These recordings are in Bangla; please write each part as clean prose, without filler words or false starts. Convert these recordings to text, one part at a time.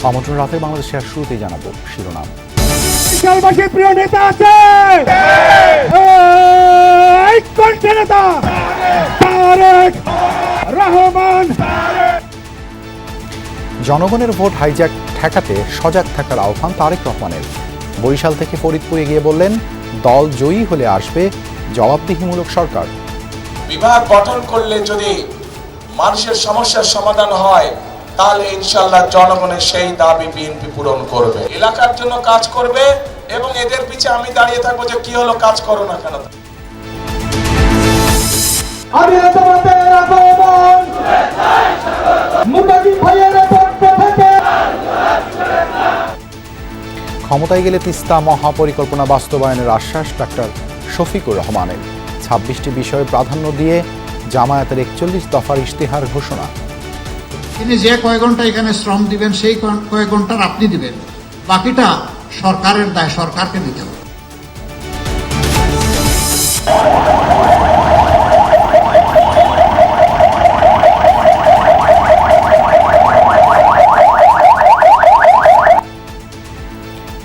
আমন্ত্রণ রাতের বাংলাদেশে আর শুরুতেই জানাবো শিরোনাম। বিশালবাসীর প্রিয় নেতা আছে, নেতা তারেক রহমান। জনগণের ভোট হাইজ্যাক ঠেকাতে সজাগ থাকার আহ্বান তারেক রহমানের। বরিশাল থেকে ফরিদপুরে গিয়ে বললেন, দল জয়ী হলে আসবে জবাবদিহিমূলক সরকার। বিভাগ গঠন করলে যদি মানুষের সমস্যার সমাধান হয়, তাহলে ইনশাআল্লাহ জনগণের সেই দাবি বিএনপি পূরণ করবে, এলাকার জন্য কাজ করবে এবং এদের পিছে আমি দাঁড়িয়ে থাকবো যে কি হলো, কাজ করো না কেন। আমি তোমাদের আগমন মুতাকি ভাইয়ের পক্ষ থেকে। ক্ষমতায় গেলে তিস্তা মহাপরিকল্পনা বাস্তবায়নের আশ্বাস ডাক্তার শফিকুর রহমানের। 26টি বিষয়ে প্রাধান্য দিয়ে জামায়াতের 41 দফার ইশতেহার ঘোষণা। তিনি যে কয়েক ঘন্টা এখানে শ্রম দিবেন সেই কয়েক ঘন্টার আপনি দিবেন, বাকিটা সরকারের দায়, সরকারকে দিতে হবে।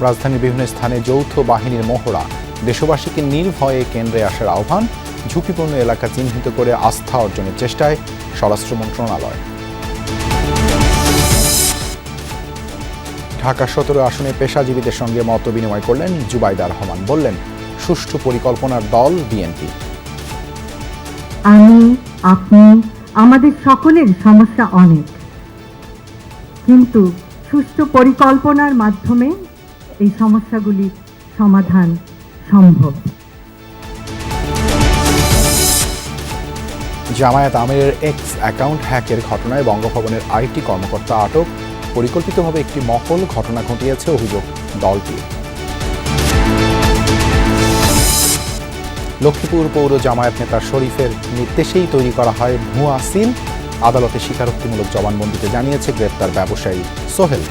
রাজধানীর বিভিন্ন স্থানে যৌথ বাহিনীর মহড়া। দেশবাসীকে নির্ভয়ে কেন্দ্রে আসার আহ্বান। ঝুঁকিপূর্ণ এলাকা চিহ্নিত করে আস্থা অর্জনের চেষ্টায় স্বরাষ্ট্র মন্ত্রণালয়। ঢাকা 17 আসনে পেশাজীবীদের সঙ্গে মত বিনিময় করলেন জুবাইদা রহমান। বললেন, সুষ্ঠু পরিকল্পনার দল বিএনপি। আমি, আপনি, আমাদের সকলের সমস্যা অনেক, কিন্তু সুষ্ঠু পরিকল্পনার মাধ্যমে এই সমস্যাগুলির সমাধান সম্ভব। জামায়াত আমিরের এক্স অ্যাকাউন্ট হ্যাকের ঘটনায় বঙ্গভবনের আইটি কর্মকর্তা আটক। পরিকল্পিতভাবে একটি মহল ঘটনা ঘটিয়েছে অভিযোগ দলটি। লক্ষ্মীপুর পৌর জামায়াত নেতা শরীফের নির্দেশেই তৈরি করা হয় ভুয়া সিল। আদালতে স্বীকারোক্তিমূলক জবানবন্দিতে জানিয়েছে গ্রেপ্তার ব্যবসায়ী সোহেল।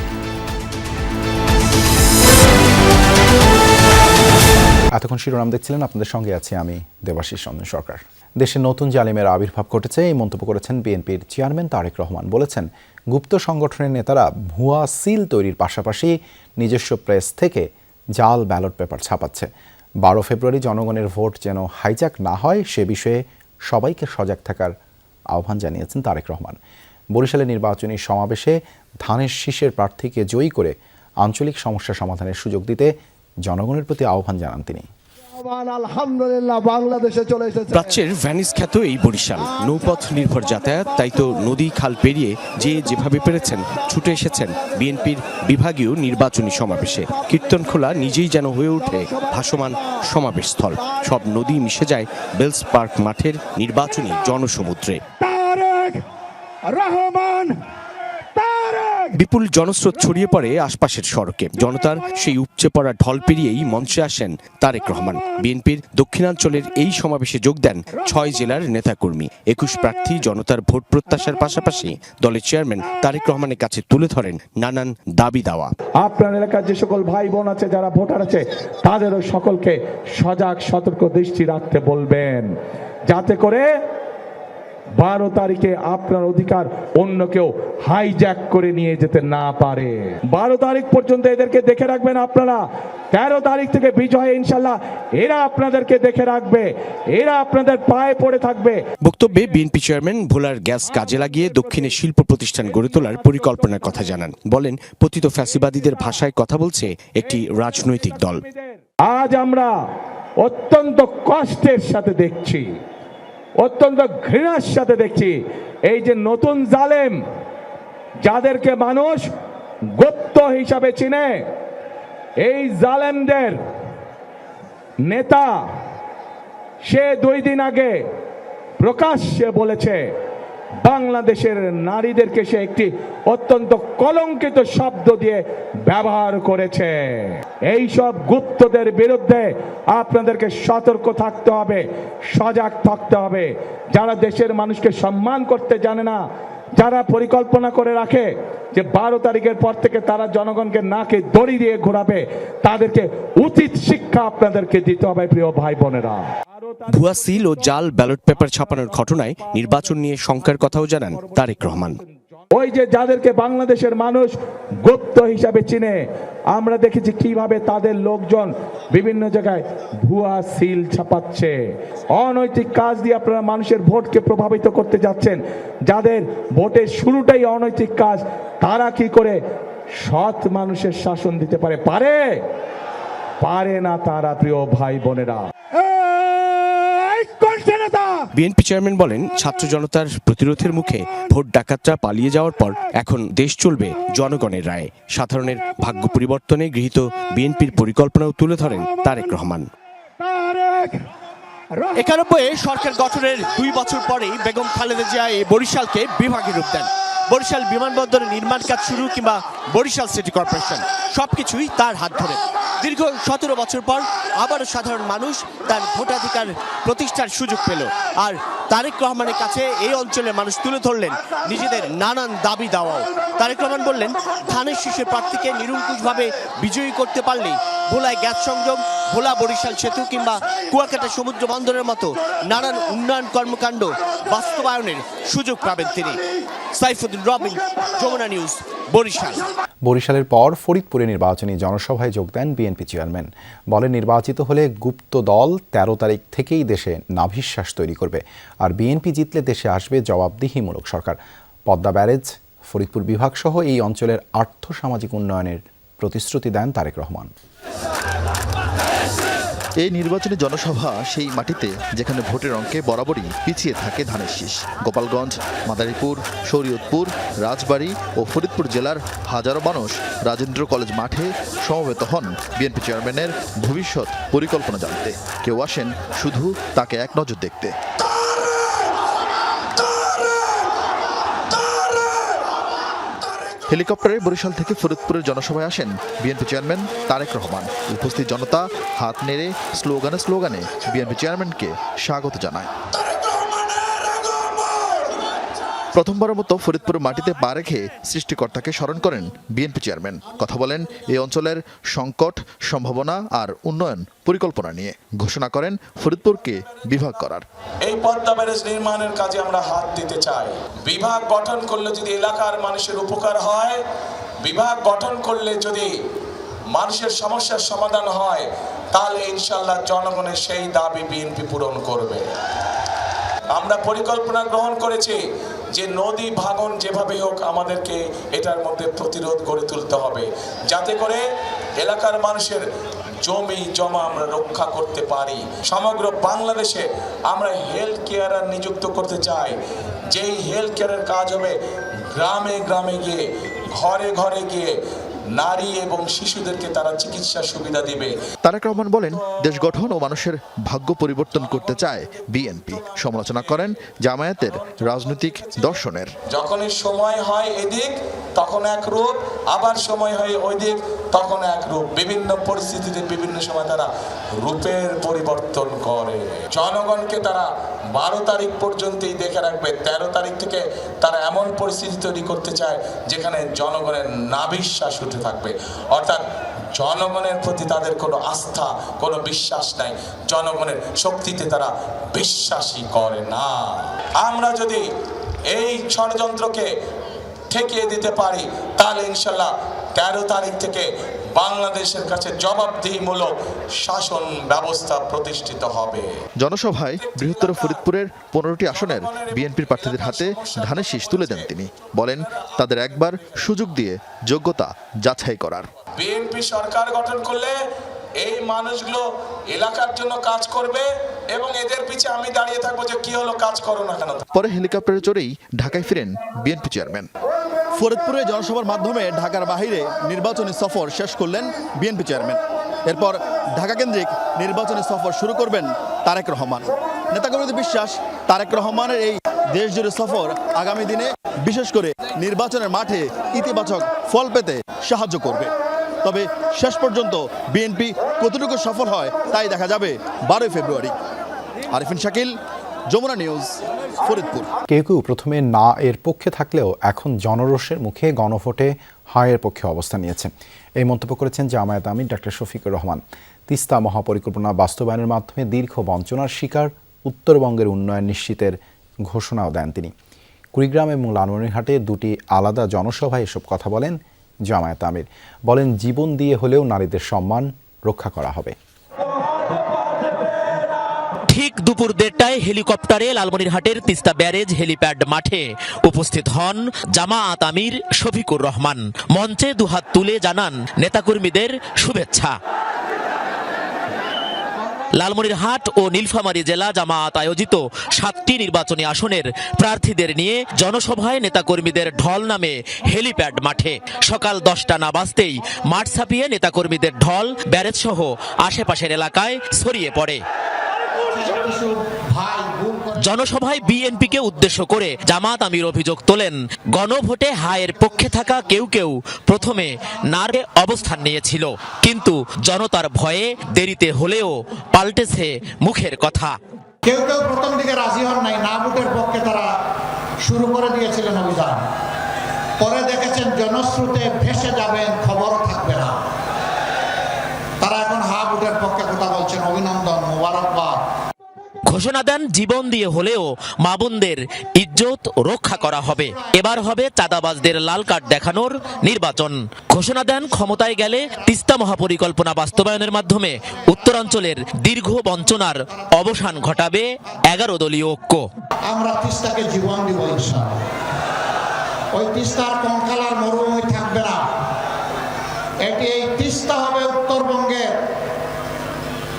এতক্ষণ শিরোনাম দেখছিলেন, আপনাদের সঙ্গে আছি আমি দেবাশিস রঞ্জন সরকার। দেশে নতুন জালিমের আবির্ভাব ঘটেছে, এই মন্তব্য করেছেন বিএনপির চেয়ারম্যান তারেক রহমান। বলেছেন, গুপ্ত সংগঠনের নেতারা ভুয়া সিল তৈরির পাশাপাশি নিজস্ব প্রেস থেকে জাল ব্যালট পেপার ছাপাচ্ছে। 12 ফেব্রুয়ারি জনগণের ভোট যেন হাইজ্যাক না হয় সে বিষয়ে সবাইকে সজাগ থাকার আহ্বান জানিয়েছেন তারেক রহমান। বরিশালের নির্বাচনী সমাবেশে ধানের শীষের প্রার্থীকে জয়ী করে আঞ্চলিক সমস্যা সমাধানের সুযোগ দিতে জনগণের প্রতি আহ্বান জানান তিনি। প্রাচ্যের ভ্যানিস খ্যাত এই বরিশাল নৌপথ নির্ভর যাতায়াত, তাই তো নদী খাল পেরিয়ে যে যেভাবে পেরেছেন ছুটে এসেছেন বিএনপির বিভাগীয় নির্বাচনী সমাবেশে। কীর্তনখোলা নিজেই যেন হয়ে ওঠে ভাসমান সমাবেশ স্থল। সব নদী মিশে যায় বেলস পার্ক মাঠের নির্বাচনী জনসমুদ্রে। বিপুল জনস্রোত ছড়িয়ে পড়ে আশপাশের সড়কে। জনতার সেই উপচে পড়া ঢল পেরিয়েই মঞ্চে আসেন তারেক রহমান। বিএনপির দক্ষিণাঞ্চলের এই সমাবেশে যোগ দেন 6 জেলার নেতাকর্মী। 21 প্রার্থী জনতার ভোট প্রত্যাশার পাশাপাশি দলের চেয়ারম্যান তারেক রহমানের কাছে তুলে ধরেন নানান দাবি দাওয়া। আপনার এলাকার যে সকল ভাই বোন আছে, যারা ভোটার আছে, তাদেরও সকলকে সজাগ সতর্ক দৃষ্টি রাখতে বলবেন, যাতে করে 12 তারিখে আপনার অধিকার অন্য কেউ হাইজ্যাক করে নিয়ে যেতে না পারে। 12 তারিখ পর্যন্ত এদেরকে দেখে রাখবেন আপনারা। 13 তারিখ থেকে বিজয় ইনশাল্লাহ এরা আপনাদেরকে দেখে রাখবে, এরা আপনাদের পায়ে পড়ে থাকবে। বক্তব্যে বিএনপি চেয়ারম্যান ভোলার গ্যাস কাজে লাগিয়ে দক্ষিণে শিল্প প্রতিষ্ঠান গড়ে তোলার পরিকল্পনার কথা জানান। বলেন, পতিত ফ্যাসিবাদীদের ভাষায় কথা বলছে একটি রাজনৈতিক দল। আজ আমরা অত্যন্ত কষ্টের সাথে দেখছি, অত্যন্ত ঘৃণার সাথে দেখছি, এই যে নতুন জালেম, যাদেরকে মানুষ গুপ্ত হিসাবে চিনে, এই জালেমদের নেতা সে 2 দিন আগে প্রকাশ্যে বলেছে বাংলাদেশের নারীদেরকে সে একটি অত্যন্ত কলঙ্কিত শব্দ দিয়ে ব্যবহার করেছে। এই সব গুপ্তদের বিরুদ্ধে আপনাদেরকে সতর্ক থাকতে হবে, সজাগ থাকতে হবে। যারা দেশের মানুষকে সম্মান করতে জানে না, যারা পরিকল্পনা করে রাখে যে 12 তারিখের পর থেকে তারা জনগণকে নাকে দড়ি দিয়ে ঘোরাবে, তাদেরকে উচিত শিক্ষা আপনাদেরকে দিতে হবে প্রিয় ভাই বোনেরা। ভুয়া সিল ও জাল ব্যালট পেপার ছাপানোর ঘটনায় নির্বাচন নিয়ে শঙ্কার কথাও জানান তারেক রহমান। ওই যে যাদেরকে বাংলাদেশের মানুষ গুপ্ত হিসাবে চিনে, আমরা দেখেছি কিভাবে তাদের লোকজন বিভিন্ন জায়গায় ভুয়া সিল ছাপাচ্ছে, অনৈতিক কাজ দিয়ে আপনারা মানুষের ভোটকে প্রভাবিত করতে যাচ্ছেন। যাদের ভোটের শুরুটাই অনৈতিক কাজ, তারা কি করে সৎ মানুষের শাসন দিতে পারে? পারে না তারা, প্রিয় ভাই বোনেরা। এই কোনটা নেতা? বিএনপি চেয়ারম্যান বলেন, ছাত্র জনতার প্রতিরোধের মুখে ভোট ডাকাতরা পালিয়ে যাওয়ার পর এখন দেশ চলবে জনগণের রায়ে। সাধারণের ভাগ্য পরিবর্তনে গৃহীত বিএনপির পরিকল্পনাও তুলে ধরেন তারেক রহমান। তারেক 91-এ সরকার গঠনের 2 বছর পরেই বেগম খালেদা জিয়া এই বরিশালকে বিভাগে রূপ দেন। বরিশাল বিমানবন্দরের নির্মাণ কাজ শুরু কিংবা বরিশাল সিটি কর্পোরেশন, সবকিছুই তার হাত ধরে। দীর্ঘ 17 বছর পর আবারও সাধারণ মানুষ তার ভোটাধিকার প্রতিষ্ঠার সুযোগ পেল। আর তারেক রহমানের কাছে এই অঞ্চলের মানুষ তুলে ধরলেন নিজেদের নানান দাবি দাওয়াও। তারেক রহমান বললেন, ধানের শীষের প্রার্থীকে নিরঙ্কুশভাবে বিজয়ী করতে পারলেই ভোলায় গ্যাস সংযোগ, ভোলা বরিশাল সেতু কিংবা কুয়াকাটা সমুদ্র বন্দরের মতো নানান উন্নয়ন কর্মকাণ্ড বাস্তবায়নের সুযোগ পাবেন তিনি। সাইফুদ্দিন রবিন, যমুনা নিউজ, বরিশাল। বরিশালের পর ফরিদপুরে নির্বাচনী জনসভায় যোগ দেন বিএনপি চেয়ারম্যান। বলেন, নির্বাচিত হলে গুপ্ত দল 13 তারিখ থেকেই দেশে নাভিশ্বাস তৈরি করবে, আর বিএনপি জিতলে দেশে আসবে জবাবদিহিমূলক সরকার। পদ্মা ব্যারেজ, ফরিদপুর বিভাগ সহ এই অঞ্চলের আর্থ-সামাজিক উন্নয়নের প্রতিশ্রুতি দেন তারেক রহমান। এই নির্বাচনী জনসভা সেই মাটিতে যেখানে ভোটের অঙ্কে বরাবরই পিছিয়ে থাকে ধানের শীষ। গোপালগঞ্জ, মাদারীপুর, শরীয়তপুর, রাজবাড়ী ও ফরিদপুর জেলার হাজারো মানুষ রাজেন্দ্র কলেজ মাঠে সমবেত হন বিএনপি চেয়ারম্যানের ভবিষ্যৎ পরিকল্পনা জানতে। কেউ আসেন শুধু তাকে এক নজর দেখতে। হেলিকপ্টারে বরিশাল থেকে ফরিদপুরের জনসভায় আসেন বিএনপি চেয়ারম্যান তারেক রহমান। উপস্থিত জনতা হাত নেড়ে স্লোগানে বিএনপি চেয়ারম্যানকে স্বাগত জানায়। প্রথমবারের মতো ফরিদপুরের মাটিতে পা রেখে সৃষ্টিকর্তাকে স্মরণ করেন বিএনপি চেয়ারম্যান। কথা বলেন এই অঞ্চলের সংকট, সম্ভাবনা আর উন্নয়ন পরিকল্পনা নিয়ে। ঘোষণা করেন ফরিদপুরকে বিভাগ করার। এই পদ্মা ব্যারেজ নির্মাণের কাজে আমরা হাত দিতে চাই। বিভাগ গঠন করলে যদি এলাকার মানুষের উপকার হয়, বিভাগ গঠন করলে যদি মানুষের সমস্যার সমাধান হয়, তাহলে ইনশাআল্লাহ জনগণের সেই দাবি বিএনপি পূরণ করবে। আমরা পরিকল্পনা গ্রহণ করেছি যে নদী ভাঙন যেভাবে হোক আমাদেরকে এটার মধ্যে প্রতিরোধ গড়ে তুলতে হবে, যাতে করে এলাকার মানুষের জমি জমা আমরা রক্ষা করতে পারি। সমগ্র বাংলাদেশে আমরা হেলথ কেয়ারার নিযুক্ত করতে চাই, যেই হেলথ কেয়ারের কাজ হবে গ্রামে গ্রামে গিয়ে, ঘরে ঘরে গিয়ে নারী এবং শিশুদেরকে তারা চিকিৎসা সুবিধা দিবে। তারেক রহমান বলেন, দেশ গঠন ও মানুষের ভাগ্য পরিবর্তন করতে চায় বিএনপি। সমালোচনা করেন জামায়াতের রাজনৈতিক দর্শনের। যখনই সময় হয় এদিক তখন এক রূপ, আবার সময় হয় ওই দিক তখন এক রূপ। বিভিন্ন পরিস্থিতিতে বিভিন্ন সময় তারা রূপের পরিবর্তন করে। জনগণকে তারা 12 তারিখ পর্যন্তই দেখে রাখবে। 13 তারিখ থেকে তারা এমন পরিস্থিতি তৈরি করতে চায় যেখানে জনগণের নাভিশ্বাস উঠে থাকবে, অর্থাৎ জনগণের প্রতি তাদের কোনো আস্থা, কোনো বিশ্বাস নাই। জনগণের শক্তিতে তারা বিশ্বাসই করে না। আমরা যদি এই ষড়যন্ত্রকে ঠেকিয়ে দিতে পারি, তাহলে ইনশাল্লাহ 13 তারিখ থেকে বাংলাদেশের কাছে জবাবদিহিমূলক শাসন ব্যবস্থা প্রতিষ্ঠিত হবে। জনসভায় বৃহত্তর ফরিদপুরের 15টি আসনের বিএনপির প্রার্থীদের হাতে ধানের শীষ তুলে দেন তিনি। বলেন, তাদের একবার সুযোগ দিয়ে যোগ্যতা যাচাই করার। বিএনপি সরকার গঠন করলে এই মানুষগুলো এলাকার জন্য কাজ করবে এবং এদের পিছে আমি দাঁড়িয়ে থাকবো যে কি হলো, কাজ করো না কেন। পরে হেলিকপ্টারে চড়েই ঢাকায় ফিরেন বিএনপি চেয়ারম্যান। ফরিদপুরে জনসভার মাধ্যমে ঢাকার বাইরে নির্বাচনী সফর শেষ করলেন বিএনপি চেয়ারম্যান। এরপর ঢাকা কেন্দ্রিক নির্বাচনী সফর শুরু করবেন তারেক রহমান। নেতাকর্মীদের বিশ্বাস, তারেক রহমানের এই দেশজুড়ে সফর আগামী দিনে বিশেষ করে নির্বাচনের মাঠে ইতিবাচক ফল পেতে সাহায্য করবে। তবে শেষ পর্যন্ত বিএনপি কতটুকু সফল হয় তাই দেখা যাবে 12 ফেব্রুয়ারি। আরিফিন শাকিল, যমুনা নিউজ, ফরিদপুর। কেউ কেউ প্রথমে না এর পক্ষে থাকলেও এখন জনরোষের মুখে গণভোটে হায়ের পক্ষে অবস্থান নিয়েছে। এই মন্তব্য করেছেন জামায়াত আমির ডক্টর শফিকুর রহমান। তিস্তা মহাপরিকল্পনা বাস্তবায়নের মাধ্যমে দীর্ঘ বঞ্চনার শিকার উত্তরবঙ্গের উন্নয়ন নিশ্চিতের ঘোষণাও দেন তিনি। কুড়িগ্রাম এবং লালমনিরহাটে দুটি আলাদা জনসভায় এসব কথা বলেন জামায়াত আমির। বলেন, জীবন দিয়ে হলেও নারীদের সম্মান রক্ষা করা হবে। ঠিক দুপুর 1:30টায় হেলিকপ্টারে লালমনিরহাটের তিস্তা ব্যারেজ হেলিপ্যাড মাঠে উপস্থিত হন জামায়াত আমির শফিকুর রহমান। মঞ্চে দুহাত তুলে জানান নেতাকর্মীদের শুভেচ্ছা। লালমনিরহাট ও নীলফামারী জেলা জামায়াত আয়োজিত 7টি নির্বাচনী আসনের প্রার্থীদের নিয়ে জনসভায় নেতাকর্মীদের ঢল নামে হেলিপ্যাড মাঠে। সকাল 10টা না বাজতেই মাঠ ছাপিয়ে নেতাকর্মীদের ঢল ব্যারেজ সহ আশেপাশের এলাকায় ছড়িয়ে পড়ে। জনসভায় বিএনপিকে উদ্দেশ্য করে জামায়াত আমির অভিযোগ তোলেন, গণভোটে হায়ের পক্ষে থাকা কেউ কেউ প্রথমে নারে অবস্থান নিয়েছিল, কিন্তু জনতার ভয়ে দেরিতে হলেও পাল্টেছে মুখের কথা। কেউ কেউ প্রথম দিকে রাজি হন নাই, না ভোটের পক্ষে তারা শুরু করে দিয়েছিলেন অভিযান। পরে দেখেছেন জনস্রোতে ভেসে যাবেন, খবরও থাকবে না। তারা এখন হা ভোটের পক্ষে কথা বলছেন। অভিনন্দন, মোবারকবাদ। ঘোষণা দেন জীবন দিয়ে হলেও মা বোনদের ইজ্জত রক্ষা করা হবে। এবার হবে চাঁদাবাজদের লাল কার্ড দেখানোর নির্বাচন। ঘোষণা দেন ক্ষমতায় গেলে তিস্তা মহাপরিকল্পনা বাস্তবায়নের মাধ্যমে উত্তরাঞ্চলের দীর্ঘ বঞ্চনার অবসান ঘটাবে 11 দলীয় ঐক্য। আমরা তিস্তাকে জীবন দিব ইনশাআল্লাহ। ওই তিস্তার কঙ্কালার মরুভূমি থাকবে না। এই তিস্তা হবে উত্তরবঙ্গের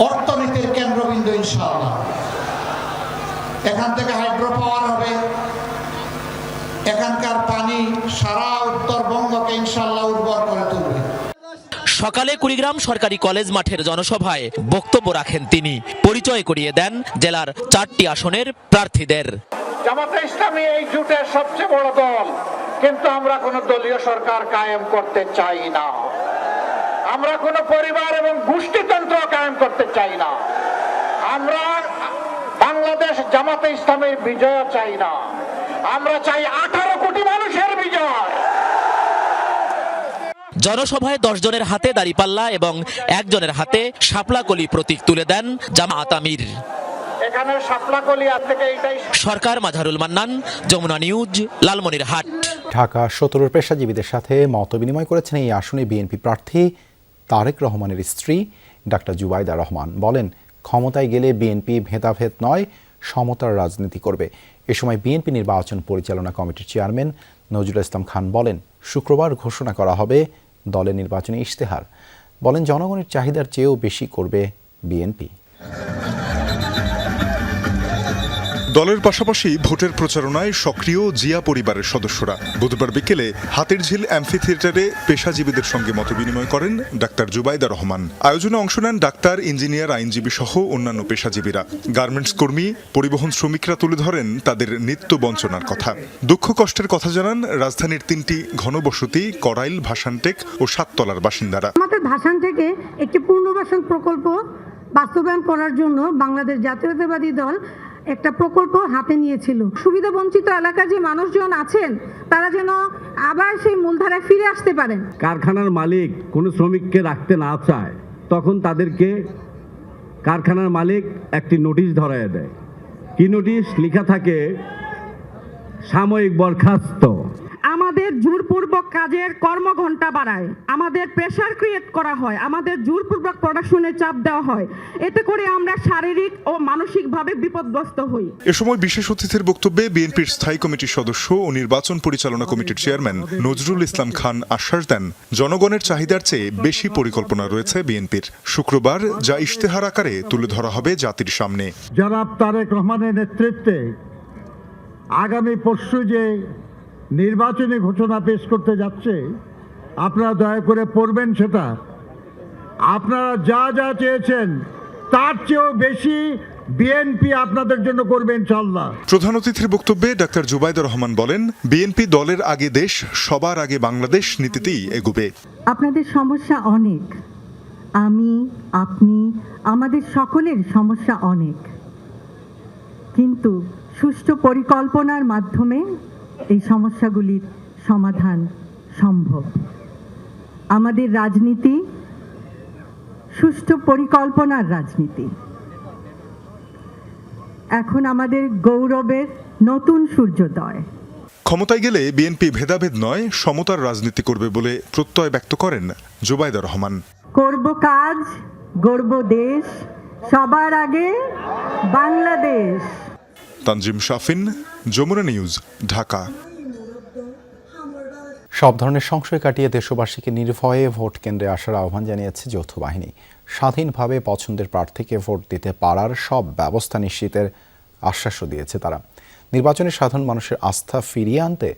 অর্থনীতির কেন্দ্রবিন্দু ইনশাআল্লাহ। এখান থেকে হাইড্রো পাওয়ার হবে। এখানকার পানি সারা উত্তরবঙ্গকে ইনশাআল্লাহ উর্বর করে তুলবে। সকালে কুড়িগ্রাম সরকারি কলেজ মাঠের জনসভায় বক্তব্য রাখেন তিনি। পরিচয় করিয়ে দেন জেলার 4টি আসনের প্রার্থীদের। জামাতে ইসলামী এই জোটের সবচেয়ে বড় দল, কিন্তু আমরা কোন দলীয় সরকার কায়েম করতে চাই না। আমরা কোন পরিবার এবং গোষ্ঠীতন্ত্র কায়েম করতে চাই না। আমরা বাংলাদেশ জামাতে ইসলামের বিজয় চাই না। আমরা চাই 18 কোটি মানুষের বিজয়। জনসভায় 10 জনের হাতে দাঁড়িপাল্লা এবং 1 জনের হাতে শাপলাকলি প্রতীক তুলে দেন জামায়াত আমির। এখানে শাপলাকলি আর থেকে এটাই সরকার, মাঝারুল মান্নান, যমুনা নিউজ, লালমনিরহাট। ঢাকা 17 পেশাজীবীদের সাথে মতবিনিময় করেছেন এই আসনে বিএনপি প্রার্থী তারেক রহমানের স্ত্রী ডাক্তার জুবাইদা রহমান। বলেন, ক্ষমতায় গেলে বিএনপি ভেদাভেদ নয়, সমতার রাজনীতি করবে। এ সময় বিএনপি নির্বাচন পরিচালনা কমিটির চেয়ারম্যান নজরুল ইসলাম খান বলেন, শুক্রবার ঘোষণা করা হবে দলের নির্বাচনী ইশতেহার। বলেন, জনগণের চাহিদার চেয়েও বেশি করবে বিএনপি। দলের পাশাপাশি ভোটের প্রচারণায় সক্রিয় জিয়া পরিবারের সদস্যরা বুধবার বিকেলে হাতিরঝিল অ্যাম্ফি থিয়েটারে পেশাজীবীদের সঙ্গে মতবিনিময় করেন ডাক্তার জুবাইদা রহমান। আয়োজনে অংশ নেন ডাক্তার, ইঞ্জিনিয়ার, আইনজীবী সহ অন্যান্য পেশাজীবীরা। গার্মেন্টস কর্মী, পরিবহন শ্রমিকরা তুলে ধরেন তাদের নিত্য বঞ্চনার কথা। দুঃখ কষ্টের কথা জানান রাজধানীর 3টি ঘনবসতি করাইল, ভাসানটেক ও সাততলার বাসিন্দারা। আমাদের ভাসান থেকে একটি পুনর্বাসন প্রকল্প বাস্তবায়ন করার জন্য বাংলাদেশ জাতীয়তাবাদী দল একটা প্রকল্প হাতে নিয়েছিল। সুবিধা বঞ্চিত এলাকার যে মানুষজন আছেন তারা যেন আবার সেই মূলধারায় ফিরে আসতে পারেন। কারখানার মালিক কোনো শ্রমিককে রাখতে না চায়, তখন তাদেরকে কারখানার মালিক একটি নোটিশ ধরায় দেয়। কি নোটিশ? লেখা থাকে সাময়িক বরখাস্ত। আমাদের জোরপূর্বক কাজের কর্মঘণ্টা বাড়ায়, আমাদের প্রেসার ক্রিয়েট করা হয়, আমাদের জোরপূর্বক প্রোডাকশনে চাপ দেওয়া হয়। এতে করে আমরা শারীরিক ও মানসিকভাবে বিপদগ্রস্ত হই। এ সময় বিশেষ অতিথির বক্তব্যে বিএনপির স্থায়ী কমিটির সদস্য ও নির্বাচন পরিচালনা কমিটির চেয়ারম্যান নজরুল ইসলাম খান আশ্বাস দেন, জনগণের চাহিদার চেয়ে বেশি পরিকল্পনা রয়েছে বিএনপির। শুক্রবার যা ইশতেহার আকারে তুলে ধরা হবে জাতির সামনে। জনাব তারেক রহমানের নেতৃত্বে আগামী পরশু যে নির্বাচনী ঘোষণা পেশ করতে যাচ্ছে, আপনারা দয়া করে পড়বেন সেটা। আপনারা যা যা চেয়েছেন তার চেয়েও বেশি বিএনপি আপনাদের জন্য করবে ইনশাআল্লাহ। প্রধান অতিথির বক্তব্যে ডাক্তার জুবাইদা রহমান বলেন, বিএনপি দলের আগে দেশ, সবার আগে বাংলাদেশ নীতিতেই এগোবে। আপনাদের সমস্যা অনেক, আমি, আপনি, আমাদের সকলের সমস্যা অনেক, কিন্তু সুষ্ঠু পরিকল্পনার মাধ্যমে এই সমস্যাগুলির সমাধান সম্ভব। আমাদের রাজনীতি সুষ্ঠু পরিকল্পনার রাজনীতি। এখন আমাদের গৌরবের নতুন সূর্যোদয়। ক্ষমতায় গেলে বিএনপি ভেদাভেদ নয়, সমতার রাজনীতি করবে বলে প্রত্যয় ব্যক্ত করেন জুবাইদা রহমান। করব কাজ, গড়ব দেশ, সবার আগে বাংলাদেশ। তানজিম শাফিন, যমুনা নিউজ, ঢাকা। সব ধরনের সংশয় কাটিয়ে দেশবাসীকে নির্ভয়ে ভোট কেন্দ্রে আসার আহ্বান জানিয়েছে যৌথ বাহিনী। স্বাধীনভাবে পছন্দের প্রার্থীকে ভোট দিতে পারার সব ব্যবস্থা নিশ্চিতের আশ্বাসও দিয়েছে তারা। নির্বাচনে সাধারণ মানুষের আস্থা ফিরিয়ে আনতে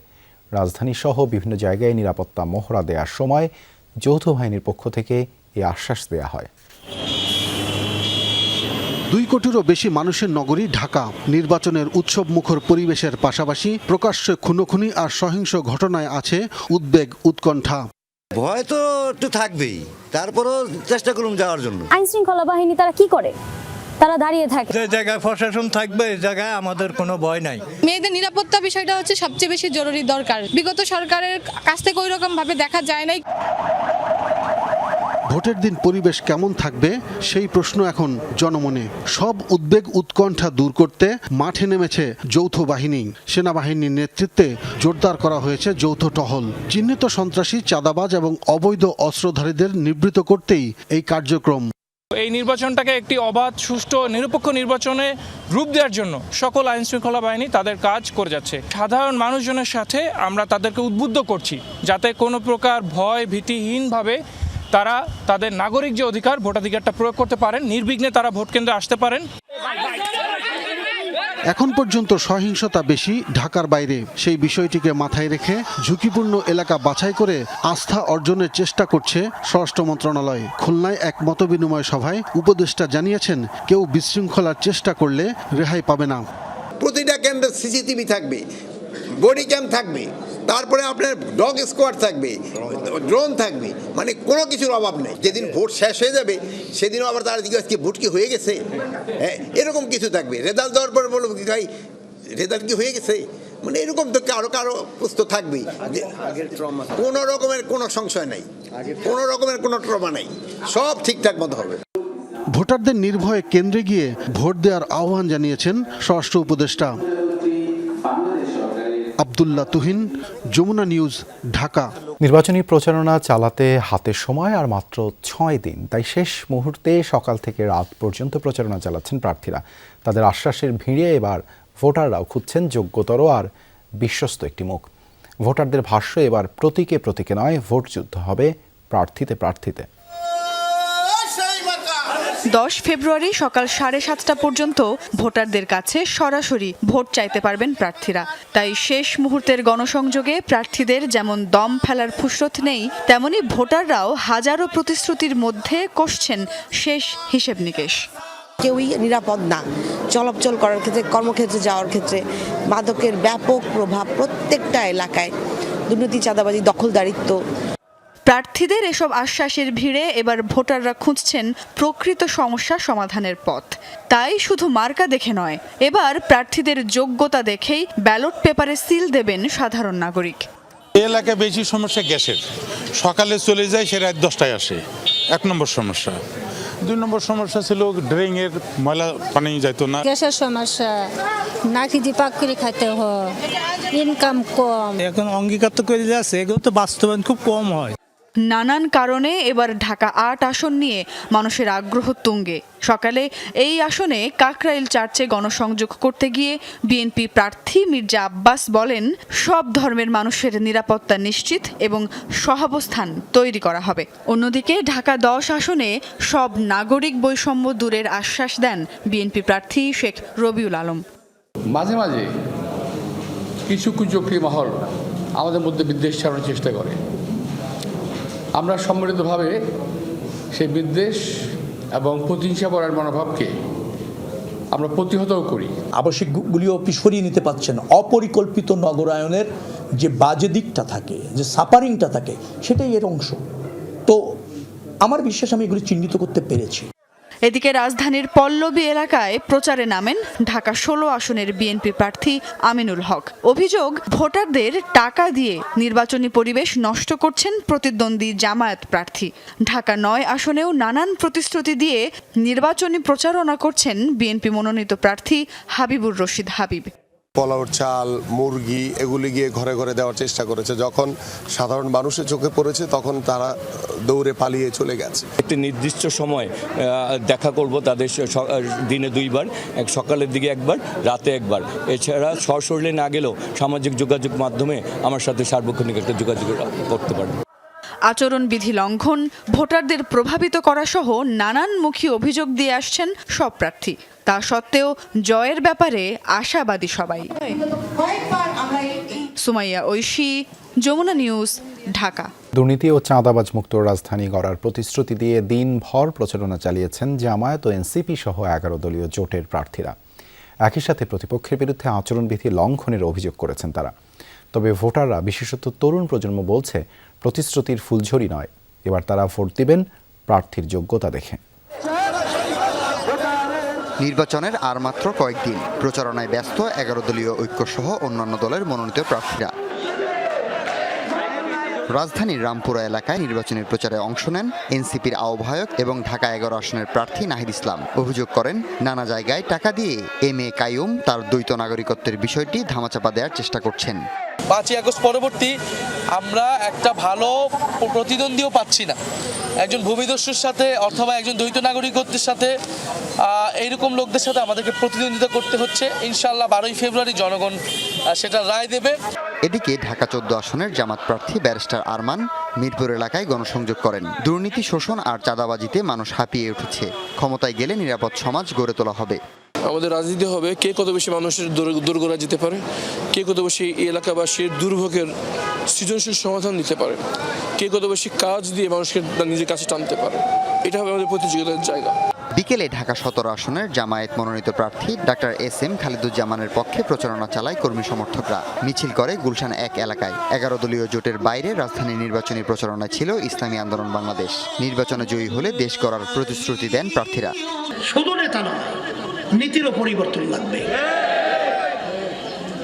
রাজধানী সহ বিভিন্ন জায়গায় নিরাপত্তা মহড়া দেওয়ার সময় যৌথ বাহিনীর পক্ষ থেকে এই আশ্বাস দেওয়া হয়। 2 কোটিরও বেশি মানুষের নগরী ঢাকা নির্বাচনের উৎসব মুখর পরিবেশের পাশাপাশি প্রকাশ্যে খুনোখুনি আর সহিংস ঘটনায় আছে উদ্বেগ, উৎকণ্ঠা। ভয় তো একটু থাকবেই, তারপরও চেষ্টা করুন যাওয়ার জন্য। আইন শৃঙ্খলা বাহিনী তারা কি করে? তারা দাঁড়িয়ে থাকে। যে জায়গায় প্রশাসন থাকবে এই জায়গায় আমাদের কোনো ভয় নাই। মেয়েদের নিরাপত্তা বিষয়টা হচ্ছে সবচেয়ে বেশি জরুরি দরকার। বিগত সরকারের কাছ থেকে ওই রকম ভাবে দেখা যায় নাই। ভোটের দিন পরিবেশ কেমন থাকবে সেই প্রশ্ন এখন জনমনে। সব উদ্বেগ উৎকণ্ঠা দূর করতে মাঠে নেমেছে যৌথ বাহিনী। সেনাবাহিনীর নেতৃত্বে জোরদার করা হয়েছে যৌথ টহল। চিহ্নিত সন্ত্রাসী, চাঁদাবাজ এবং অবৈধ অস্ত্রধারীদের নিবৃত্ত করতেই এই কার্যক্রম। এই নির্বাচনটাকে একটি অবাধ, সুষ্ঠু, নিরপেক্ষ নির্বাচনে রূপ দেওয়ার জন্য সকল আইন শৃঙ্খলা বাহিনী তাদের কাজ করে যাচ্ছে। সাধারণ মানুষজনের সাথে আমরা তাদেরকে উদ্বুদ্ধ করছি যাতে কোনো প্রকার ভয় ভীতিহীনভাবে তারা তাদের নাগরিক যে অধিকার, ভোটাধিকারটা প্রয়োগ করতে পারেন, নির্বিঘ্নে তারা ভোট কেন্দ্রে আসতে পারেন। এখন পর্যন্ত সহিংসতা বেশি ঢাকার বাইরে। সেই বিষয়টিকে মাথায় রেখে ঝুঁকিপূর্ণ এলাকা বাছাই করে আস্থা অর্জনের চেষ্টা করছে স্বরাষ্ট্র মন্ত্রণালয়। খুলনায় এক মতবিনিময় সভায় উপদেষ্টা জানিয়েছেন, কেউ বিশৃঙ্খলার চেষ্টা করলে রেহাই পাবে না। প্রতিটা কেন্দ্রে সিসিটিভি থাকবে, বডি ক্যাম থাকবে, তারপরে আপনার ডগ স্কোয়াড থাকবে, ড্রোন থাকবে, মানে কোনো কিছুর অভাব নেই। যেদিন ভোট শেষ হয়ে যাবে সেদিনও আবার তারা জিজ্ঞাসা কি ভোট কি হয়ে গেছে, হ্যাঁ এরকম কিছু থাকবে। রেজাল্ট দেওয়ার পরে বলবো কি ভাই রেজাল্ট কি হয়ে গেছে, মানে এরকম তো কারো প্রস্তুত থাকবেই। কোনো রকমের কোনো সংশয় নাই, কোনো রকমের কোনো ট্রমা নাই, সব ঠিকঠাক মতো হবে। ভোটারদের নির্ভয়ে কেন্দ্রে গিয়ে ভোট দেওয়ার আহ্বান জানিয়েছেন স্বরাষ্ট্র উপদেষ্টা। আব্দুল্লাহ তুহিন, যমুনা নিউজ, ঢাকা। নির্বাচনী প্রচারণা চালাতে হাতে সময় আর মাত্র 6 দিন, তাই শেষ মুহূর্তে সকাল থেকে রাত পর্যন্ত প্রচারণা চালাচ্ছেন প্রার্থীরা। তাদের আশ্বাসের ভিড়ে এবার ভোটাররাও খুঁজছেন যোগ্যতর আর বিশ্বস্ত একটি মুখ। ভোটারদের ভাষ্য, এবার প্রতীকে প্রতীকে নয়, ভোট যুদ্ধ হবে প্রার্থীতে প্রার্থীতে। 10 ফেব্রুয়ারি সকাল 7:30 পর্যন্ত ভোটারদের কাছে সরাসরি ভোট চাইতে পারবেন প্রার্থীরা। তাই শেষ মুহূর্তের গণসংযোগে প্রার্থীদের যেমন দম ফেলার ফুসরত নেই, তেমনি ভোটাররাও হাজারো প্রতিশ্রুতির মধ্যে কষছেন শেষ হিসেব নিকেশ। কেউই নিরাপদ না। চলাচল করার ক্ষেত্রে, কর্মক্ষেত্রে যাওয়ার ক্ষেত্রে মাদকের ব্যাপক প্রভাব প্রত্যেকটা এলাকায়, দুর্নীতি, চাঁদাবাজি, দখলদারিত্ব। প্রার্থীদের এসব আশ্বাসের ভিড়ে এবার ভোটাররা খুঁজছেন প্রকৃত সমস্যা সমাধানের পথ। তাই শুধু মার্কা দেখে নয়, এবার প্রার্থীদের যোগ্যতা দেখেই ব্যালট পেপারে সিল দেবেন সাধারণ নাগরিক। এলাকায় বেশি সমস্যা গ্যাসের, সকালে চলে যায় সে রাত 10টায় আসে, 1 নম্বর সমস্যা। 2 নম্বর সমস্যা ছিল ড্রেনের ময়লা পানি যেত না। গ্যাসের সমস্যা, নাকি দিয়ে পাক করে খাইতে হয়, ইনকাম কম। এখন অঙ্গীকার তো করে যাচ্ছে, এগুলো তো বাস্তবায়ন খুব কম হয়। নানান কারণে এবার ঢাকা 8 আসন নিয়ে মানুষের আগ্রহ তুঙ্গে। সকালে এই আসনে কাকরাইল চার্চে গণসংযোগ করতে গিয়ে বিএনপি প্রার্থী মির্জা আব্বাস বলেন, সব ধর্মের মানুষের নিরাপত্তা নিশ্চিত এবং সহাবস্থান তৈরি করা হবে। অন্যদিকে ঢাকা 10 আসনে সব নাগরিক বৈষম্য দূরের আশ্বাস দেন বিএনপি প্রার্থী শেখ রবিউল আলম। মাঝে মাঝে কিছু কুচক্রী মহল আমাদের মধ্যে বিদ্বেষ ছড়ানোর চেষ্টা করে। আমরা সম্মিলিতভাবে সেই বিদ্বেষ এবং প্রতিহিংসা করার মনোভাবকে আমরা প্রতিহতও করি। আবশ্যকগুলিও আপনি সরিয়ে নিতে পারছেন। অপরিকল্পিত নগরায়নের যে বাজে দিকটা থাকে, যে সাপারিংটা থাকে, সেটাই এর অংশ। তো আমার বিশ্বাস আমি এগুলি চিহ্নিত করতে পেরেছি। এদিকে রাজধানীর পল্লবী এলাকায় প্রচারে নামেন ঢাকা 16 আসনের বিএনপি প্রার্থী আমিনুল হক। অভিযোগ, ভোটারদের টাকা দিয়ে নির্বাচনী পরিবেশ নষ্ট করছেন প্রতিদ্বন্দ্বী জামায়াত প্রার্থী। ঢাকা 9 আসনেও নানান প্রতিশ্রুতি দিয়ে নির্বাচনী প্রচারণা করছেন বিএনপি মনোনীত প্রার্থী হাবিবুর রশিদ হাবিব। পোলাওর চাল, মুরগি এগুলি গিয়ে ঘরে ঘরে দেওয়ার চেষ্টা করেছে। যখন সাধারণ মানুষের চোখে পড়েছে তখন তারা দৌড়ে পালিয়ে চলে গেছে। একটি নির্দিষ্ট সময় দেখা করব তাদের দিনে 2 বার, এক সকালের দিকে একবার, রাতে একবার। এছাড়া সশরীরে না গেলেও সামাজিক যোগাযোগ মাধ্যমে আমার সাথে সার্বক্ষণিক একটা যোগাযোগ করতে পারবে। আচরণবিধি লঙ্ঘন, ভোটারদের প্রভাবিত করা সহ নানানমুখী অভিযোগ দিয়ে আসছেন সব প্রার্থী। তা সত্ত্বেও জয়ের ব্যাপারে আশাবাদী সবাই। সুমাইয়া ঐশী, যমুনা নিউজ, ঢাকা। দুর্নীতি ও চাঁদাবাজ মুক্ত রাজধানী গড়ার প্রতিশ্রুতি দিয়ে দিনভর প্রচারণা চালিয়েছেন জামায়াত ও এনসিপি সহ 11 দলীয় জোটের প্রার্থীরা। একই সাথে প্রতিপক্ষের বিরুদ্ধে আচরণবিধি লঙ্ঘনের অভিযোগ করেছেন তারা। তবে ভোটাররা, বিশেষত তরুণ প্রজন্ম বলছে প্রতিশ্রুতির ফুলঝুরি নয়, এবার তারা ভোট দিবেন প্রার্থীর যোগ্যতা দেখে। নির্বাচনের আর মাত্র কয়েকদিন, প্রচারণায় ব্যস্ত 11 দলীয় ঐক্যসহ অন্যান্য দলের মনোনীত প্রার্থীরা। রাজধানীর রামপুরা এলাকায় নির্বাচনী প্রচারে অংশ নেন এনসিপির আহ্বায়ক এবং ঢাকা 11 আসনের প্রার্থী নাহিদ ইসলাম। অভিযোগ করেন, নানা জায়গায় টাকা দিয়ে MA কাইয়ুম তার দ্বৈত নাগরিকত্বের বিষয়টি ধামাচাপা দেওয়ার চেষ্টা করছেন। 5ই আগস্ট পরবর্তী আমরা একটা ভালো প্রতিদ্বন্দ্বীও পাচ্ছি না। একজন ভূমিদস্যুর সাথে অথবা একজন দ্বৈত নাগরিকত্বের সাথে এইরকম লোকদের সাথে আমাদেরকে প্রতিদ্বন্দ্বিতা করতে হচ্ছে। ইনশাআল্লাহ 12ই ফেব্রুয়ারি জনগণ সেটা রায় দেবে। এদিকে ঢাকা 14 আসনের জামাত প্রার্থী ব্যারিস্টার আরমান মিরপুর এলাকায় গণসংযোগ করেন। দুর্নীতি, শোষণ আর চাঁদাবাজিতে মানুষ হাঁপিয়ে উঠেছে। ক্ষমতায় গেলে নিরাপদ সমাজ গড়ে তোলা হবে। আমাদের রাজনীতি হবে কে কত বেশি মানুষের দোরগোড়া যেতে পারে, কে কত বেশি এলাকাবাসীর দুর্ভোগের সৃজনশীল সমাধান দিতে পারে, কে কত বেশি কাজ দিয়ে মানুষকে নিজের কাছে টানতে পারে। এটা হবে আমাদের প্রতিযোগিতার জায়গা। বিকেলে ঢাকা 17 আসনের জামায়াত মনোনীত প্রার্থী ডাক্তার SM খালিদুজ্জামানের পক্ষে প্রচারণা চালায় কর্মী সমর্থকরা। মিছিল করে গুলশান 1 এলাকায়। 11 দলীয় জোটের বাইরে রাজধানীর নির্বাচনী প্রচারণা ছিল ইসলামী আন্দোলন বাংলাদেশ। নির্বাচনে জয়ী হলে দেশ গড়ার প্রতিশ্রুতি দেন প্রার্থীরা। শুধু নেতা নয়, নীতিরও পরিবর্তন লাগবে।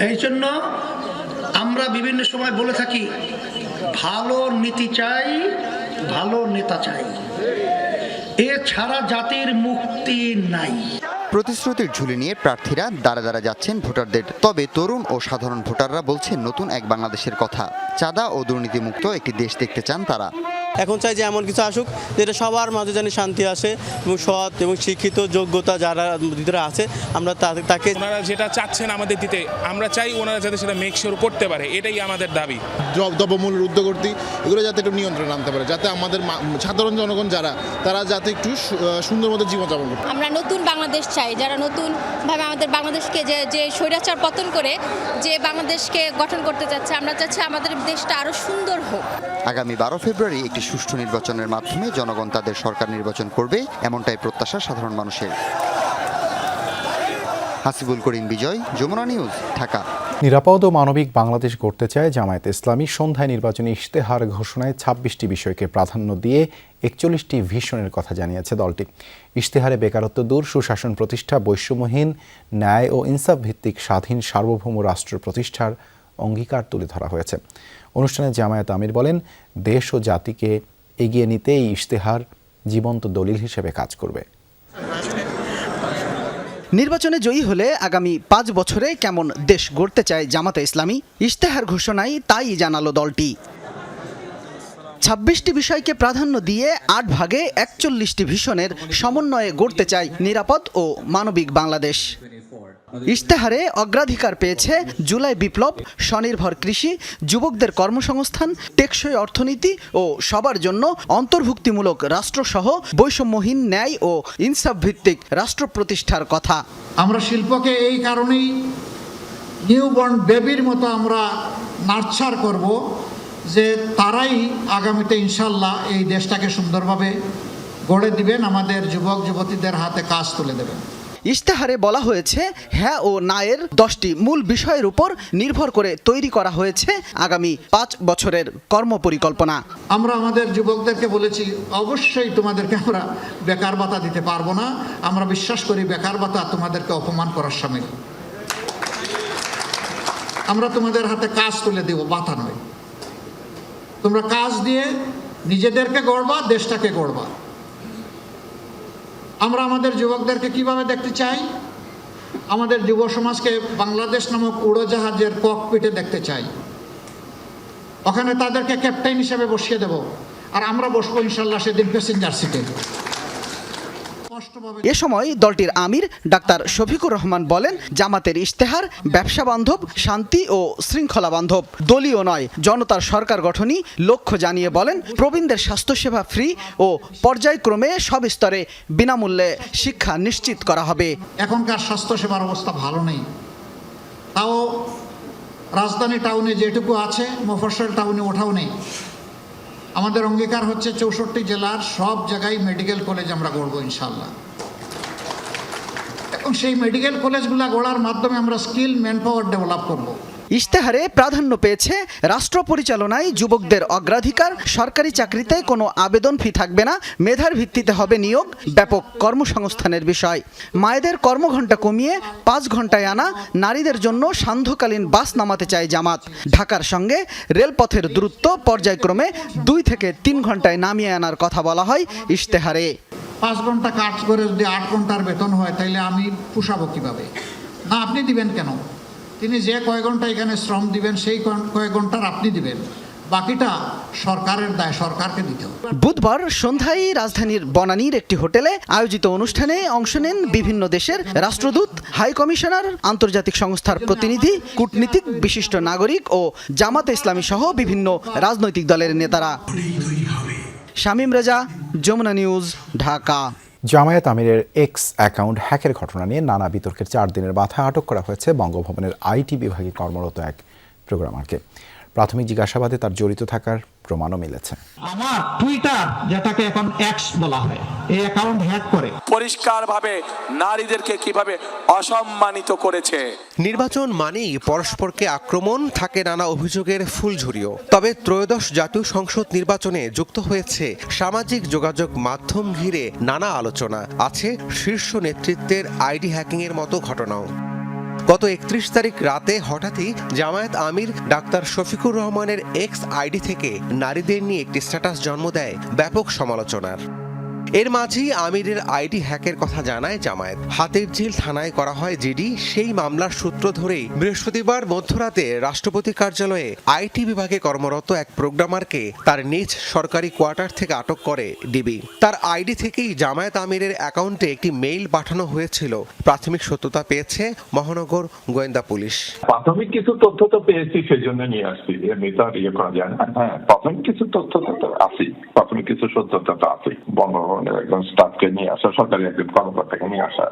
এই জন্য আমরা বিভিন্ন সময় বলে থাকি, ভালো নীতি চাই, ভালো নেতা চাই, এছাড়া জাতির মুক্তি নাই। প্রতিশ্রুতির ঝুলি নিয়ে প্রার্থীরা দাঁড়ে দাঁড়ে যাচ্ছেন ভোটারদের। তবে তরুণ ও সাধারণ ভোটাররা বলছেন নতুন এক বাংলাদেশের কথা। চাঁদা ও দুর্নীতিমুক্ত একটি দেশ দেখতে চান তারা। এখন চাই যে এমন কিছু আসুক যেটা সবার মাঝে যেন শান্তি আসে এবং সৎ এবং শিক্ষিত যোগ্যতা যারা ভিতরে আছে আমরা তাকে, ওনারা যেটা চাচ্ছেন আমাদের দিতে, আমরা চাই ওনারা যাতে সেটা মেক শিওর করতে পারে। এটাই আমাদের দাবি। দ্রব্যমূল্যের ঊর্ধ্বগতি এগুলো যাতে একটু নিয়ন্ত্রণ আনতে পারে, যাতে আমাদের সাধারণ জনগণ যারা তারা যাতে একটু সুন্দর মতো জীবনযাপন করতে। আমরা নতুন বাংলাদেশ চাই, যারা নতুনভাবে আমাদের বাংলাদেশকে যে স্বৈরাচার পতন করে যে বাংলাদেশকে গঠন করতে চাচ্ছে, আমরা চাচ্ছি আমাদের দেশটা আরো সুন্দর হোক। আগামী 12 ফেব্রুয়ারি একটি সুষ্ঠু নির্বাচনের মাধ্যমে জনগণ তাদের সরকার নির্বাচন করবে, এমনটাই প্রত্যাশা সাধারণ মানুষের। হাসিবুল করিম বিজয়, যমুনা নিউজ, ঢাকা। নিরাপদ ও মানবিক বাংলাদেশ গড়তে চায় জামায়াত ইসলামী। সন্ধ্যায় নির্বাচনী ইশতেহার ঘোষণায় 26টি বিষয়কে প্রাধান্য দিয়ে 41টি ভিশনের কথা জানিয়েছে দলটি। ইশতেহারে বেকারত্ব দূর, সুশাসন প্রতিষ্ঠা, বৈষম্যহীন, ন্যায় ও ইনসাফ ভিত্তিক স্বাধীন সার্বভৌম রাষ্ট্র প্রতিষ্ঠার অঙ্গীকার তুলে ধরা হয়েছে। অনুষ্ঠানে জামায়াত আমির বলেন, দেশ ও জাতিকে এগিয়ে নিতে এই ইশতেহার জীবন্ত দলিল হিসেবে কাজ করবে। নির্বাচনে জয়ী হলে আগামী 5 বছরে কেমন দেশ গড়তে চায় জামাতে ইসলামী, ইশতেহার ঘোষণায় তাই জানালো দলটি। 26টি বিষয়কে প্রাধান্য দিয়ে 8 ভাগে 41টি ভিশনের সমন্বয়ে গড়তে চায় নিরাপদ ও মানবিক বাংলাদেশ। ইশতেহারে অগ্রাধিকার পেয়েছে জুলাই বিপ্লব, স্বনির্ভর কৃষি, যুবকদের কর্মসংস্থান, টেকসই অর্থনীতি ও সবার জন্য অন্তর্ভুক্তিমূলক রাষ্ট্রসহ বৈষম্যহীন, ন্যায় ও ইনসাফ ভিত্তিক রাষ্ট্র প্রতিষ্ঠার কথা। আমরা শিল্পকে এই কারণেই নিউবর্ন বেবির মতো আমরা নার্চার করব যে তারাই আগামীতে ইনশাল্লাহ এই দেশটাকে সুন্দরভাবে গড়ে দিবেন, আমাদের যুবক যুবতীদের হাতে কাজ তুলে দেবেন। ইশতেহারে বলা হয়েছে, হ্যাঁ ও নায়ের 10টি মূল বিষয়ের উপর নির্ভর করে তৈরি করা হয়েছে আগামী 5 বছরের কর্মপরিকল্পনা। আমরা আমাদের যুবকদেরকে বলেছি, অবশ্যই তোমাদেরকে আমরা বেকার ভাতা দিতে পারবো না। আমরা বিশ্বাস করি বেকার ভাতা তোমাদেরকে অপমান করার সামিল। আমরা তোমাদের হাতে কাজ তুলে দেব, ভাতা নয়। তোমরা কাজ দিয়ে নিজেদেরকে গড়বা, দেশটাকে গড়বা। আমরা আমাদের যুবকদেরকে কিভাবে দেখতে চাই? আমাদের যুব সমাজকে বাংলাদেশ নামক উড়োজাহাজের ককপিটে দেখতে চাই। ওখানে তাদেরকে ক্যাপ্টেন হিসেবে বসিয়ে দেব, আর আমরা বসবো ইনশাল্লাহ সেদিন প্যাসেঞ্জার সিটে। এ সময় দলটির আমির ডাক্তার শফিকুর রহমান বলেন, জামাতের ইশতেহার ব্যবসা বান্ধব, শান্তি ও শৃঙ্খলা বান্ধব, দলীয় নয়, জনতার সরকার গঠনই লক্ষ্য জানিয়ে বলেন, প্রবীণদের স্বাস্থ্যসেবা ফ্রি ও পর্যায়ক্রমে সব স্তরে বিনামূল্যে শিক্ষা নিশ্চিত করা হবে। এখনকার স্বাস্থ্যসেবার অবস্থা ভালো নেই, তাও রাজধানী টাউনে যেটুকু আছে মফস্বল টাউনে ওঠাও নেই। আমাদের অঙ্গীকার হচ্ছে 64 জেলার সব জায়গায় মেডিকেল কলেজ আমরা গড়ব ইনশাল্লাহ, এবং সেই মেডিকেল কলেজগুলো গড়ার মাধ্যমে আমরা স্কিল ম্যান পাওয়ার ডেভেলপ করব। ইশতেহারে প্রাধান্য পেয়েছে রাষ্ট্র পরিচালনায় যুবকদের অগ্রাধিকার, সরকারি চাকরিতে কোনো আবেদন ফি থাকবে না, মেধার ভিত্তিতে হবে নিয়োগ, ব্যাপক কর্মসংস্থানের বিষয়, মায়েদের কর্মঘণ্টা কমিয়ে 5 ঘন্টায় আনা, নারীদের জন্য সান্ধ্যকালীন বাস নামাতে চায় জামাত, ঢাকার সঙ্গে রেলপথের দূরত্ব পর্যায়ক্রমে 2 থেকে 3 ঘন্টায় নামিয়ে আনার কথা বলা হয় ইশতেহারে। 5 ঘন্টা কাজ করে যদি 8 ঘন্টার বেতন হয়, তাইলে আমি পোষাবো কিভাবে? না, আপনি দিবেন কেন? তিনি যে কয়েক ঘন্টা এখানে শ্রম দিবেন, সেই কয়েক ঘন্টার আপনি দিবেন, বাকিটা সরকারের দায়, সরকারকে দিতে হবে। বুধবার সন্ধ্যায় রাজধানীর বনানীর একটি হোটেলে আয়োজিত অনুষ্ঠানে অংশ নেন বিভিন্ন দেশের রাষ্ট্রদূত, হাই কমিশনার, আন্তর্জাতিক সংস্থার প্রতিনিধি, কূটনীতিক, বিশিষ্ট নাগরিক ও জামাতে ইসলামী সহ বিভিন্ন রাজনৈতিক দলের নেতারা। শামীম রেজা, যমুনা নিউজ, ঢাকা। জামায়াত আমিরের এক্স অ্যাকাউন্ট হ্যাকের ঘটনা নিয়ে নানা বিতর্কের 4 দিনের মাথায় আটক করা হয়েছে বঙ্গভবনের আইটি বিভাগে কর্মরত এক প্রোগ্রামারকে। প্রাথমিক জিজ্ঞাসাবাদে তার জড়িত থাকার প্রমাণও মিলেছে। আমার টুইটার, যেটাকে এখন এক্স বলা হয়, এই অ্যাকাউন্ট হ্যাক করে পরিষ্কারভাবে নারীদেরকে কিভাবে অসম্মানিত করেছে। নির্বাচন মানেই পরস্পরকে আক্রমণ, থাকে নানা অভিযোগের ফুলঝুরিও। তবে ত্রয়োদশ জাতীয় সংসদ নির্বাচনে যুক্ত হয়েছে সামাজিক যোগাযোগ মাধ্যম ঘিরে নানা আলোচনা, আছে শীর্ষ নেতৃত্বের আইডি হ্যাকিং এর মতো ঘটনাও। গত 31 তারিখ রাতে হঠাৎই জামায়াত আমির ডাক্তার শফিকুর রহমানের এক্স আইডি থেকে নারীদের নিয়ে একটি স্ট্যাটাস জন্ম দেয় ব্যাপক সমালোচনার। এর মাঝেই আমিরের আইডি হ্যাকের কথা জানায় জামায়াত। হাতিরঝিল থানায় করা হয় জিডি। সেই মামলার সূত্র ধরেই বৃহস্পতিবার মধ্যরাতে রাষ্ট্রপতি কার্যালয়ে আইটি বিভাগে কর্মরত এক প্রোগ্রামারকে তার নিজ সরকারি কোয়ার্টার থেকে আটক করে ডিবি। তার আইডি থেকেই জামায়াত আমিরের অ্যাকাউন্টে একটি মেইল পাঠানো হয়েছিল। প্রাথমিক সত্যতা পেয়েছে মহানগর গোয়েন্দা পুলিশ। প্রাথমিক কিছু তথ্য তো পেয়েছি, সেজন্য নিয়ে আসছি, এমনি তো আর ইয়ে করা যায় না। হ্যাঁ, প্রাথমিক কিছু তথ্য তো আছে, প্রাথমিক কিছু সত্যতা তো আছে। একজন স্টাফকে নিয়ে আসা, সরকারি একজন কর্মকর্তাকে নিয়ে আসা।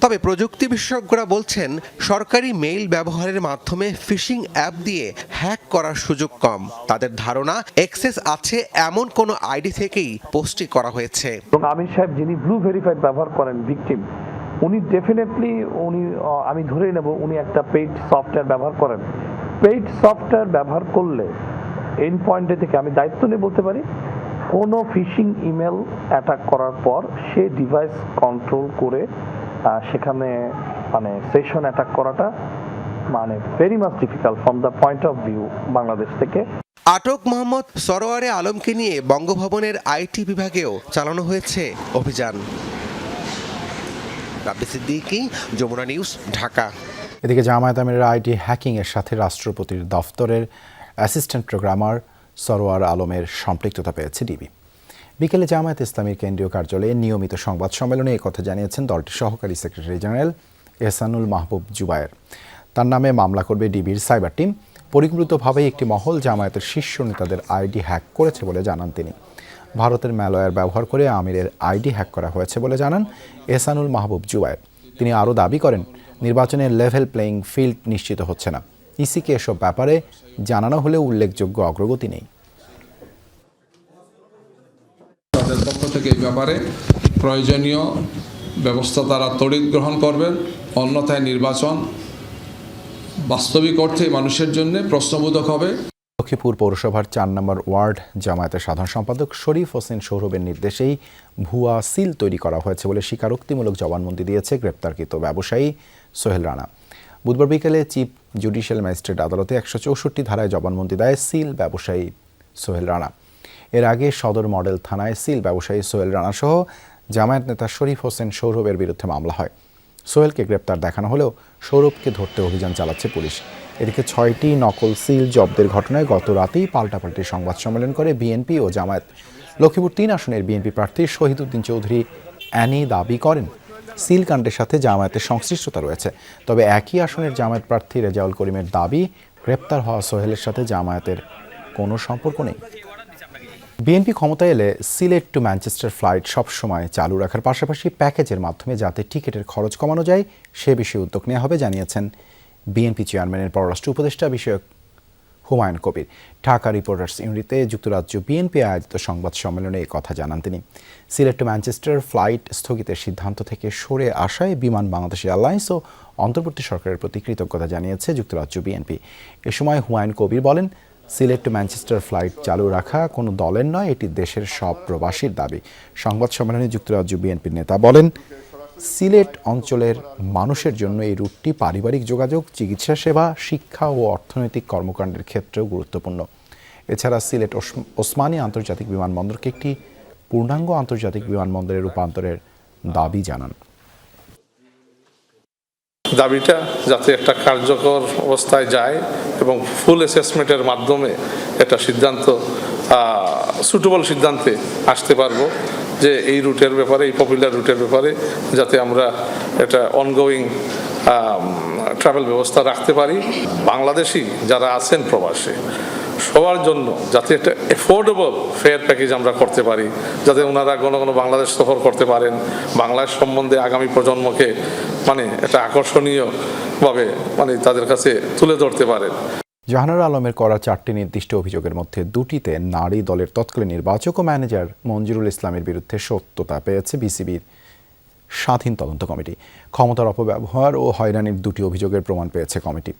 তবে প্রযুক্তি বিশেষজ্ঞরা বলছেন, সরকারি মেইল ব্যবহারের মাধ্যমে ফিশিং অ্যাপ দিয়ে হ্যাক করার সুযোগ কম। তাদের ধারণা অ্যাক্সেস আছে এমন কোন আইডি থেকেই পোস্টটি করা হয়েছে। আমির সাহেব যিনি ব্লু ভেরিফাইড ব্যবহার করেন, ভিকটিম, উনি ডেফিনেটলি আমি ধরে নেব উনি একটা পেইড সফটওয়্যার ব্যবহার করেন। পেইড সফটওয়্যার ব্যবহার করলে এন্ড পয়েন্টে থেকে আমি দায়িত্ব নিয়ে বলতে পারি, কোনো ফিশিং ইমেল অ্যাটাক করার পর সে ডিভাইস কন্ট্রোল করে সেখানে সেশন অ্যাটাক করাটা very much difficult from the point of view Bangladesh থেকে। আটক মোহাম্মদ সরোয়ারে আলমকে নিয়ে বঙ্গভবনের আইটি বিভাগেও চালানো হয়েছে অভিযান। রাব্বি সিদ্দিকী, যমুনা নিউজ, ঢাকা। এদিকে জামায়াত আমিরের আইটি হ্যাকিং এর সাথে রাষ্ট্রপতির দফতরের অ্যাসিস্ট্যান্ট প্রোগ্রামার সরোয়ার আলমের সম্পৃক্ততা পেয়েছে ডিবি। বিকেলে জামায়াত ইসলামীর কেন্দ্রীয় কার্যালয়ে নিয়মিত সংবাদ সম্মেলনে একথা জানিয়েছেন দলটির সহকারী সেক্রেটারি জেনারেল এহসানুল মাহবুব জুবায়ের। তার নামে মামলা করবে ডিবির সাইবার টিম। পরিকল্পিতভাবেই একটি মহল জামায়াতের শীর্ষ নেতাদের আইডি হ্যাক করেছে বলে জানান তিনি। ভারতের ম্যালওয়্যার ব্যবহার করে আমিরের আইডি হ্যাক করা হয়েছে বলে জানান এহসানুল মাহবুব জুবায়ের। তিনি আরও দাবি করেন, নির্বাচনের লেভেল প্লেয়িং ফিল্ড নিশ্চিত হচ্ছে না। ইসিকে এসব ব্যাপারে জানানো হলেও উল্লেখযোগ্য অগ্রগতি নেই। তাদের পক্ষ থেকে এই ব্যাপারে প্রয়োজনীয় ব্যবস্থা তারা তড়িৎ গ্রহণ করবেন, অন্যথায় নির্বাচন বাস্তবিক অর্থে মানুষের জন্য প্রশ্নবোধক হবে। লক্ষ্মীপুর পৌরসভার 4 নম্বর ওয়ার্ড জামায়াতের সাধারণ সম্পাদক শরীফ হোসেন সৌরভের নির্দেশেই ভুয়া সিল তৈরি করা হয়েছে বলে স্বীকারোক্তিমূলক জবানবন্দি দিয়েছে গ্রেপ্তারকৃত ব্যবসায়ী সোহেল রানা। বুধবার বিকেলে চিফ জুডিশিয়াল ম্যাজিস্ট্রেট আদালতে 164 ধারায় জবানবন্দি দেয় সিল ব্যবসায়ী সোহেল রানা। এর আগে সদর মডেল থানায় সিল ব্যবসায়ী সোহেল রানা সহ জামায়াত নেতা শরীফ হোসেন সৌরভের বিরুদ্ধে মামলা হয়। সোহেলকে গ্রেপ্তার দেখানো হলেও সৌরভকে ধরতে অভিযান চালাচ্ছে পুলিশ। এদিকে 6টি নকল সিল জব্দের ঘটনায় গত রাতেই পাল্টাপাল্টি সংবাদ সম্মেলন করে বিএনপি ও জামায়াত। লক্ষ্মীপুর 3 আসনের বিএনপি প্রার্থী শহীদউদ্দিন চৌধুরী অ্যানি দাবি করেন সিল কাণ্ডের সাথে জামায়াতের সংশ্লিষ্টতা রয়েছে। তবে একই আসনের জামায়াত প্রার্থী রেজাউল করিমের দাবি গ্রেপ্তার হওয়া সোহেলের সাথে জামায়াতের কোনো সম্পর্ক নেই। বিএনপি ক্ষমতায় এলে সিলেট টু ম্যানচেস্টার ফ্লাইট সবসময় চালু রাখার পাশাপাশি প্যাকেজের মাধ্যমে যাতে টিকিটের খরচ কমানো যায় সে বিষয়ে উদ্যোগ নেওয়া হবে জানিয়েছেন বিএনপি চেয়ারম্যানের পররাষ্ট্র উপদেষ্টা বিষয়ক হুমায়ুন কবির। ঢাকা রিপোর্টার্স ইউনিটে যুক্তরাজ্য বিএনপি আয়োজিত সংবাদ সম্মেলনে এই কথা জানান তিনি। সিলেট টু ম্যানচেস্টার ফ্লাইট স্থগিতের সিদ্ধান্ত থেকে সরে আসায় বিমান বাংলাদেশ এয়ারলাইন্স ও অন্তর্বর্তী সরকারের প্রতি কৃতজ্ঞতা জানিয়েছে যুক্তরাজ্য বিএনপি। এ সময় হুমায়ুন কবির বলেন, সিলেট টু ম্যানচেস্টার ফ্লাইট চালু রাখা কোনো দলের নয়, এটি দেশের সব প্রবাসীর দাবি। সংবাদ সম্মেলনে যুক্তরাজ্য বিএনপির নেতা বলেন, সিলেট অঞ্চলের মানুষের জন্য এই রুটটি পারিবারিক যোগাযোগ, চিকিৎসা সেবা, শিক্ষা ও অর্থনৈতিক কর্মকাণ্ডের ক্ষেত্রেও গুরুত্বপূর্ণ। এছাড়া সিলেট ওসমানী আন্তর্জাতিক বিমানবন্দরকে একটি পূর্ণাঙ্গ আন্তর্জাতিক বিমানবন্দরে রূপান্তরের দাবি জানান। দাবিটা যাতে একটা কার্যকর অবস্থায় যায় এবং ফুল অ্যাসেসমেন্টের মাধ্যমে একটা সিদ্ধান্ত সুটেবল সিদ্ধান্তে আসতে পারবো যে এই রুটের ব্যাপারে, এই পপুলার রুটের ব্যাপারে যাতে আমরা একটা অনগোয়িং ট্রাভেল ব্যবস্থা রাখতে পারি। বাংলাদেশি যারা আছেন প্রবাসে সবার জন্য যাতে একটা এফোর্ডেবল ফেয়ার প্যাকেজ আমরা করতে পারি, যাতে ওনারা কোনো বাংলাদেশ সফর করতে পারেন, বাংলাদেশ সম্বন্ধে আগামী প্রজন্মকে একটা আকর্ষণীয়ভাবে তাদের কাছে তুলে ধরতে পারেন। জাহানারা আলমের করা 4টি নির্দিষ্ট অভিযোগের মধ্যে 2টিতে নারী দলের তৎকালীন নির্বাচক ও ম্যানেজার মঞ্জুরুল ইসলামের বিরুদ্ধে সত্যতা পেয়েছে বিসিবির স্বাধীন তদন্ত কমিটি। ক্ষমতার অপব্যবহার ও হয়রানির 2টি অভিযোগের প্রমাণ পেয়েছে কমিটি।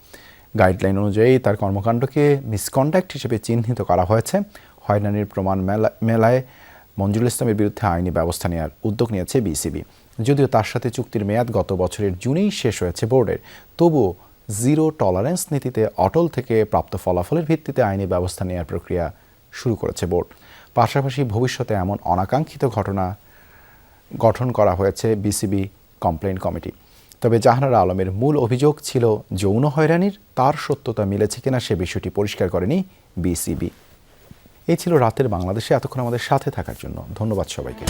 গাইডলাইন অনুযায়ী তার কর্মকাণ্ডকে মিসকন্ডাক্ট হিসেবে চিহ্নিত করা হয়েছে। হয়রানির প্রমাণ মেলায় মঞ্জুরুল ইসলামের বিরুদ্ধে আইনি ব্যবস্থা নেওয়ার উদ্যোগ নিয়েছে বিসিবি। যদিও তার সাথে চুক্তির মেয়াদ গত বছরের জুনেই শেষ হয়েছে বোর্ডের, তবুও জিরো টলারেন্স নীতিতে অটল থেকে প্রাপ্ত ফলাফলের ভিত্তিতে আইনি ব্যবস্থা নেওয়ার প্রক্রিয়া শুরু করেছে বোর্ড। পাশাপাশি ভবিষ্যতে এমন অনাকাঙ্ক্ষিত ঘটনা গঠন করা হয়েছে বিসিবি কমপ্লেইন কমিটি। তবে জাহানারা আলমের মূল অভিযোগ ছিল যৌন হয়রানির, তার সত্যতা মিলেছে কিনা সে বিষয়টি পরিষ্কার করেনি বিসিবি। এই ছিল রাতের বাংলাদেশে। এতক্ষণ আমাদের সাথে থাকার জন্য ধন্যবাদ সবাইকে।